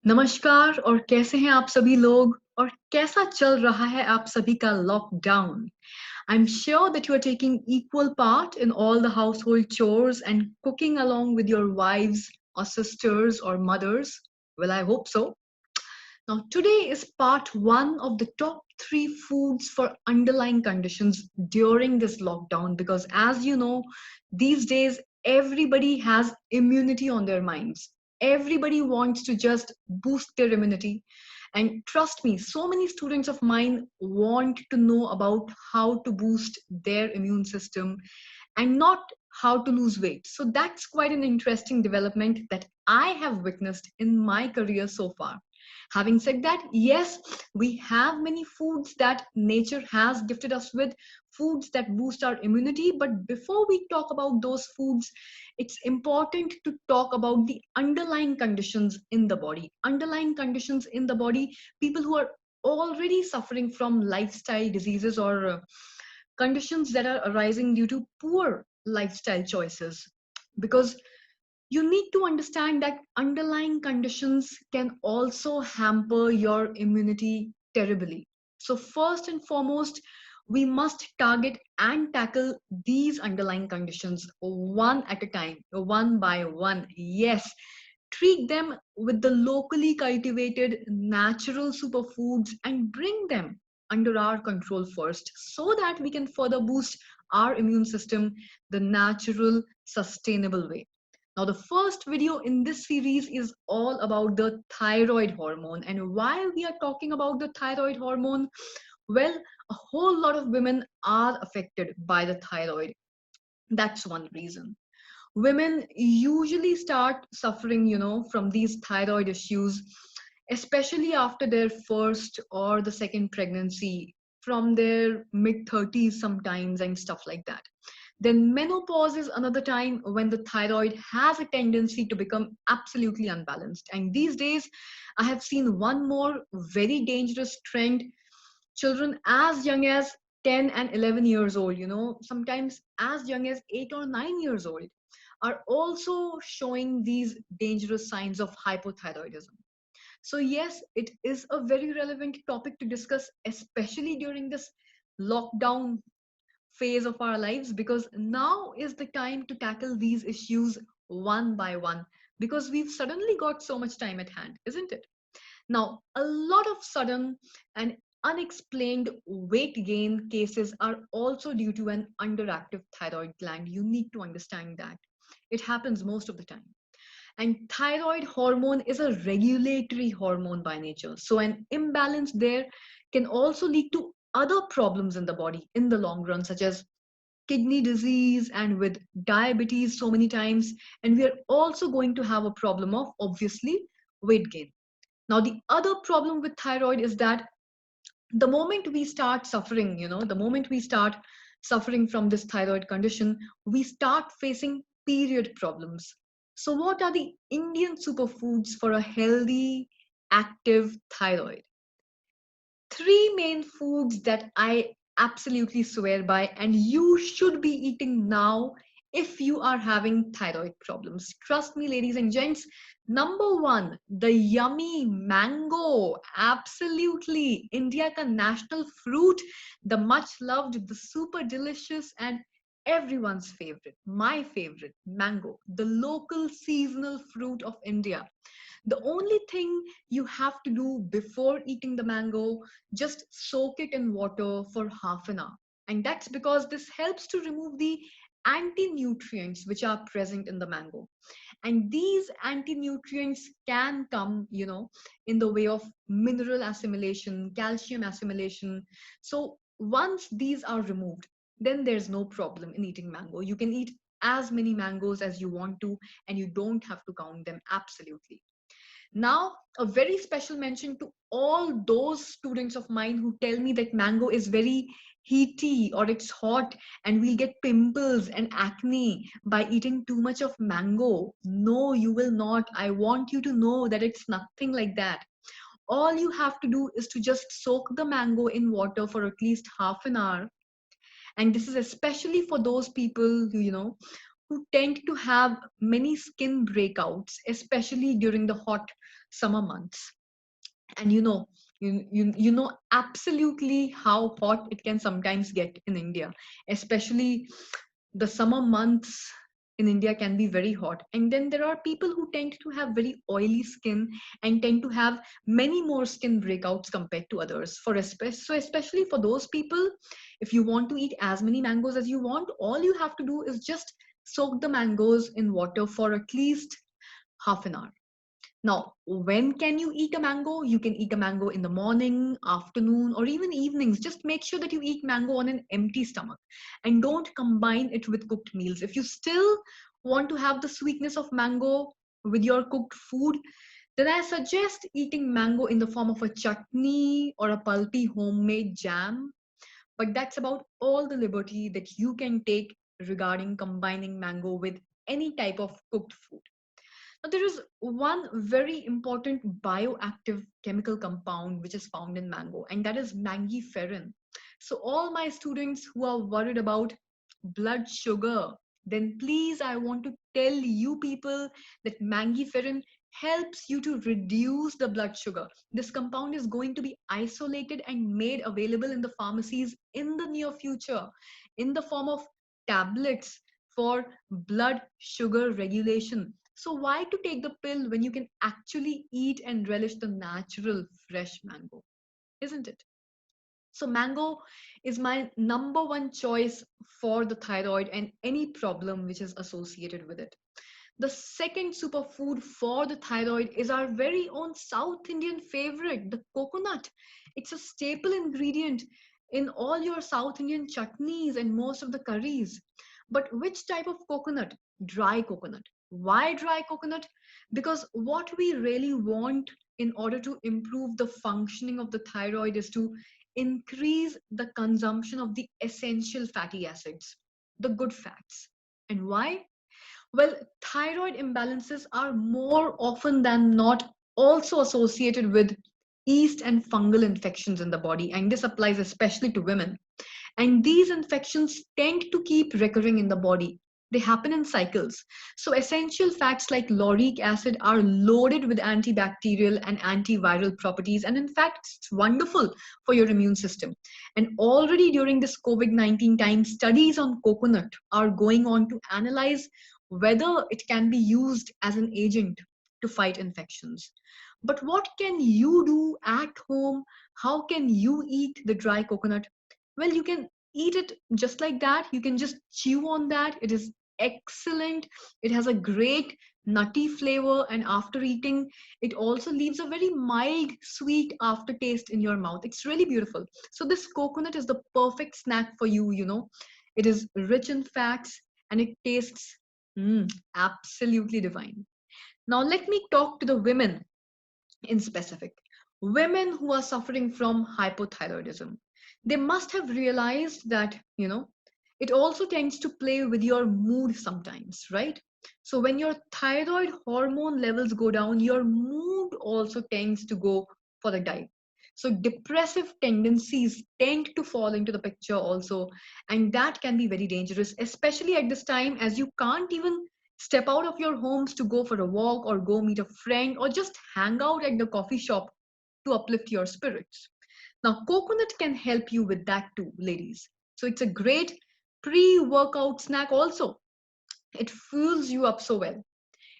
नमस्कार और कैसे हैं आप सभी लोग और कैसा चल रहा है आप सभी का lockdown. I'm sure that you are taking equal part in all the household chores and cooking along with your wives or sisters or mothers. Well, I hope so. Now, today is part one of the top three foods for underlying conditions during this lockdown because, as you know, these days everybody has immunity on their minds. Everybody wants to just boost their immunity. And trust me, so many students of mine want to know about how to boost their immune system and not how to lose weight. So that's quite an interesting development that I have witnessed in my career so far. Having said that, yes, we have many foods that nature has gifted us with, foods that boost our immunity. But before we talk about those foods, it's important to talk about the underlying conditions in the body. Underlying conditions in the body, people who are already suffering from lifestyle diseases or conditions that are arising due to poor lifestyle choices. Because you need to understand that underlying conditions can also hamper your immunity terribly. So, first and foremost, we must target and tackle these underlying conditions one at a time, one by one. Yes, treat them with the locally cultivated natural superfoods and bring them under our control first so that we can further boost our immune system the natural, sustainable way. Now, the first video in this series is all about the thyroid hormone. And why we are talking about the thyroid hormone? Well, a whole lot of women are affected by the thyroid. That's one reason. Women usually start suffering, from these thyroid issues, especially after their first or the second pregnancy, from their mid 30s sometimes, and stuff like that. Then menopause is another time when the thyroid has a tendency to become absolutely unbalanced. And these days, I have seen one more very dangerous trend. Children as young as 10 and 11 years old, sometimes as young as 8 or 9 years old, are also showing these dangerous signs of hypothyroidism. So, yes, it is a very relevant topic to discuss, especially during this lockdown phase of our lives, because now is the time to tackle these issues one by one, because we've suddenly got so much time at hand, isn't it? Now, a lot of sudden and unexplained weight gain cases are also due to an underactive thyroid gland. You need to understand that. It happens most of the time. And thyroid hormone is a regulatory hormone by nature. So, an imbalance there can also lead to other problems in the body in the long run, such as kidney disease and with diabetes so many times. And we are also going to have a problem of obviously weight gain. Now, the other problem with thyroid is that the moment we start suffering, the moment we start suffering from this thyroid condition, we start facing period problems. So, what are the Indian superfoods for a healthy, active thyroid? Three main foods that I absolutely swear by, and you should be eating now if you are having thyroid problems. Trust me, ladies and gents. Number one, the yummy mango. Absolutely. India ka national fruit, the much loved, the super delicious, and everyone's favorite, my favorite, mango, the local seasonal fruit of India. The only thing you have to do before eating the mango, just soak it in water for half an hour. And that's because this helps to remove the anti-nutrients which are present in the mango. And these anti-nutrients can come, in the way of mineral assimilation, calcium assimilation. So once these are removed, then there's no problem in eating mango. You can eat as many mangoes as you want to, and you don't have to count them absolutely. Now, a very special mention to all those students of mine who tell me that mango is very heaty or it's hot and we'll get pimples and acne by eating too much of mango. No, you will not. I want you to know that it's nothing like that. All you have to do is to just soak the mango in water for at least half an hour. And this is especially for those people who, who tend to have many skin breakouts, especially during the hot summer months. And you know absolutely how hot it can sometimes get in India, especially the summer months in India can be very hot. And then there are people who tend to have very oily skin and tend to have many more skin breakouts compared to others. So especially for those people, if you want to eat as many mangoes as you want, all you have to do is just soak the mangoes in water for at least half an hour. Now, when can you eat a mango? You can eat a mango in the morning, afternoon, or even evenings. Just make sure that you eat mango on an empty stomach and don't combine it with cooked meals. If you still want to have the sweetness of mango with your cooked food, then I suggest eating mango in the form of a chutney or a pulpy homemade jam. But that's about all the liberty that you can take regarding combining mango with any type of cooked food. Now, there is one very important bioactive chemical compound which is found in mango, and that is mangiferin. So, all my students who are worried about blood sugar, then please, I want to tell you people that mangiferin helps you to reduce the blood sugar. This compound is going to be isolated and made available in the pharmacies in the near future in the form of tablets for blood sugar regulation. So why to take the pill when you can actually eat and relish the natural fresh mango, isn't it? So mango is my number one choice for the thyroid and any problem which is associated with it. The second superfood for the thyroid is our very own South Indian favorite, the coconut. It's a staple ingredient in all your South Indian chutneys and most of the curries. But which type of coconut? Dry coconut. Why dry coconut? Because what we really want in order to improve the functioning of the thyroid is to increase the consumption of the essential fatty acids, the good fats. And why? Well, thyroid imbalances are more often than not also associated with yeast and fungal infections in the body, and this applies especially to women. And these infections tend to keep recurring in the body. They happen in cycles. So, essential fats like lauric acid are loaded with antibacterial and antiviral properties, and in fact, it's wonderful for your immune system. And already during this COVID-19 time, studies on coconut are going on to analyze whether it can be used as an agent to fight infections. But what can you do at home? How can you eat the dry coconut? Well, you can eat it just like that. You can just chew on that. It is excellent. It has a great nutty flavor, and after eating, it also leaves a very mild, sweet aftertaste in your mouth. It's really beautiful. So, this coconut is the perfect snack for you, you know. It is rich in fats and it tastes absolutely divine. Now, let me talk to the women in specific. Women who are suffering from hypothyroidism, they must have realized that, it also tends to play with your mood sometimes, right? So when your thyroid hormone levels go down, your mood also tends to go for the dive. So depressive tendencies tend to fall into the picture also, and that can be very dangerous, especially at this time as you can't even step out of your homes to go for a walk or go meet a friend or just hang out at the coffee shop to uplift your spirits. Now, coconut can help you with that too, ladies. So it's a great pre workout snack also. It fuels you up so well.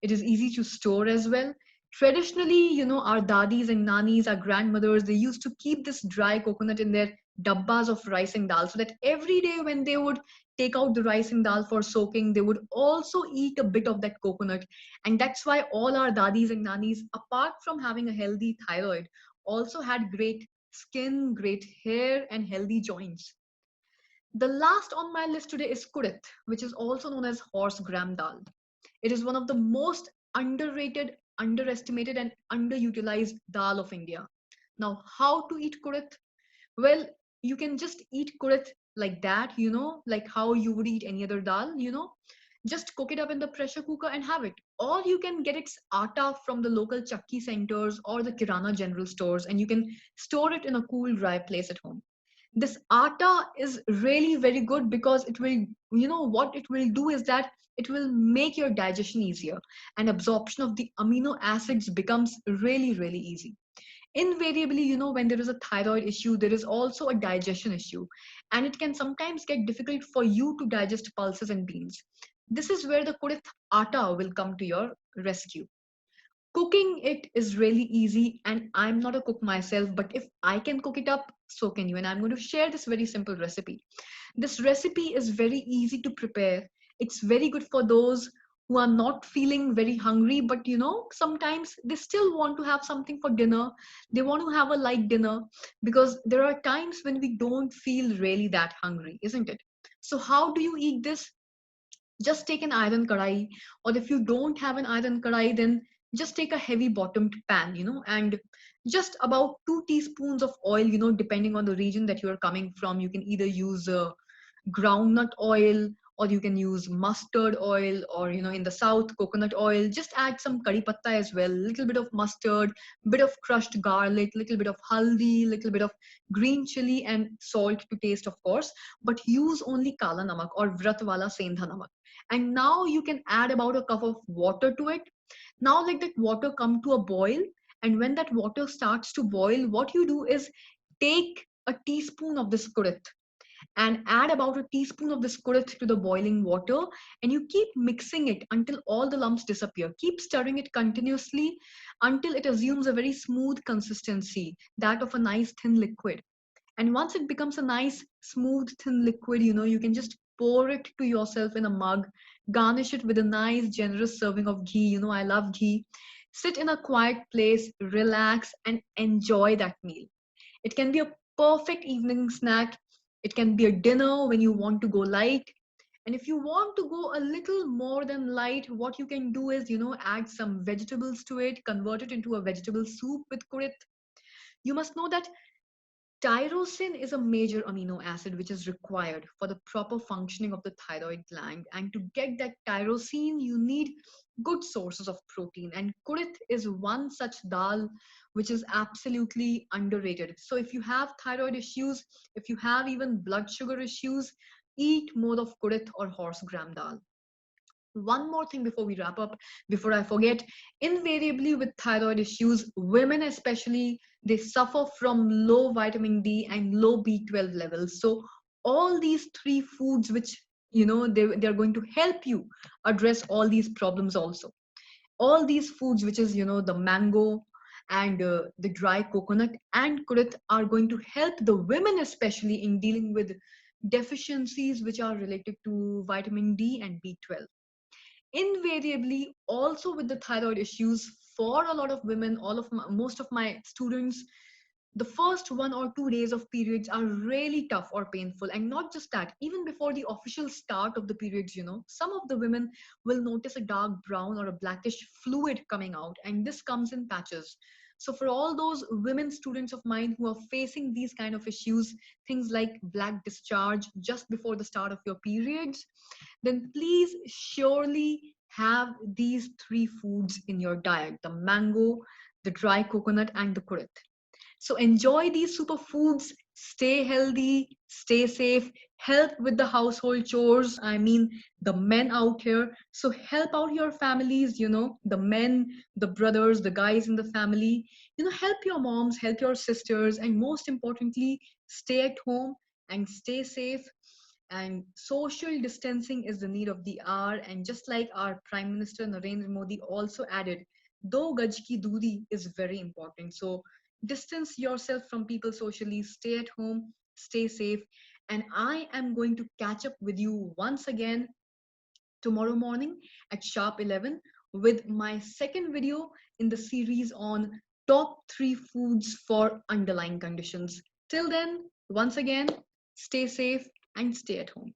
It is easy to store as well. Traditionally, our dadis and nanis, our grandmothers, they used to keep this dry coconut in their dabbas of rice and dal so that every day when they would take out the rice and dal for soaking, they would also eat a bit of that coconut. And that's why all our dadis and nanis, apart from having a healthy thyroid, also had great skin, great hair, and healthy joints. The last on my list today is kurit, which is also known as horse gram dal. It is one of the most underrated, underestimated, and underutilized dal of India. Now, how to eat kurit? Well, you can just eat kurit like that, like how you would eat any other dal. Just cook it up in the pressure cooker and have it. Or you can get its atta from the local chakki centers or the kirana general stores, and you can store it in a cool, dry place at home. This atta is really very good because it will, what it will do is that it will make your digestion easier, and absorption of the amino acids becomes really, really easy. Invariably, when there is a thyroid issue, there is also a digestion issue, and it can sometimes get difficult for you to digest pulses and beans. This is where the Kurit atta will come to your rescue. Cooking it is really easy, and I'm not a cook myself, but if I can cook it up, so can you. And I'm going to share this very simple recipe. This recipe is very easy to prepare. It's very good for those who are not feeling very hungry, but sometimes they still want to have something for dinner. They want to have a light dinner, because there are times when we don't feel really that hungry, isn't it? So how do you eat this? Just take an iron kadai, or if you don't have an iron kadai, then just take a heavy bottomed pan, and just about 2 teaspoons of oil, depending on the region that you are coming from. You can either use groundnut oil, or you can use mustard oil, or in the south, coconut oil. Just add some curry patta as well, little bit of mustard, bit of crushed garlic, little bit of haldi, little bit of green chili, and salt to taste, of course. But use only kala namak or vrat wala sendha namak. And now you can add about a cup of water to it. Now let that water come to a boil, and when that water starts to boil, what you do is take a teaspoon of this kurit and add about a teaspoon of this kurit to the boiling water, and you keep mixing it until all the lumps disappear. Keep stirring it continuously until it assumes a very smooth consistency, that of a nice thin liquid. And once it becomes a nice smooth thin liquid, you can just pour it to yourself in a mug, garnish it with a nice generous serving of ghee. I love ghee. Sit in a quiet place, relax, and enjoy that meal. It can be a perfect evening snack. It can be a dinner when you want to go light. And if you want to go a little more than light, what you can do is, add some vegetables to it, convert it into a vegetable soup with kurit. You must know that tyrosine is a major amino acid which is required for the proper functioning of the thyroid gland. And to get that tyrosine, you need good sources of protein. And kurit is one such dal which is absolutely underrated. So if you have thyroid issues, if you have even blood sugar issues, eat more of kurit or horse gram dal. One more thing before we wrap up, before I forget, invariably with thyroid issues, women especially, they suffer from low vitamin D and low B12 levels. So all these three foods, which they're going to help you address all these problems also. All these foods, which is the mango and the dry coconut and kurit, are going to help the women especially in dealing with deficiencies which are related to vitamin D and B12. Invariably, also with the thyroid issues, for a lot of women, most of my students, the first 1 or 2 days of periods are really tough or painful. And not just that, even before the official start of the periods, some of the women will notice a dark brown or a blackish fluid coming out, and this comes in patches. So for all those women students of mine who are facing these kind of issues, things like black discharge just before the start of your periods, then please surely have these three foods in your diet: the mango, the dry coconut, and the kurit. So enjoy these superfoods, stay healthy, stay safe, help with the household chores. I mean, the men out here. So help out your families, the men, the brothers, the guys in the family. Help your moms, help your sisters, and most importantly, stay at home and stay safe. And social distancing is the need of the hour. And just like our Prime Minister Narendra Modi also added, do gaj ki duri is very important. So distance yourself from people socially, stay at home, stay safe. And I am going to catch up with you once again tomorrow morning at sharp 11 with my second video in the series on top 3 foods for underlying conditions. Till then, once again, stay safe and stay at home.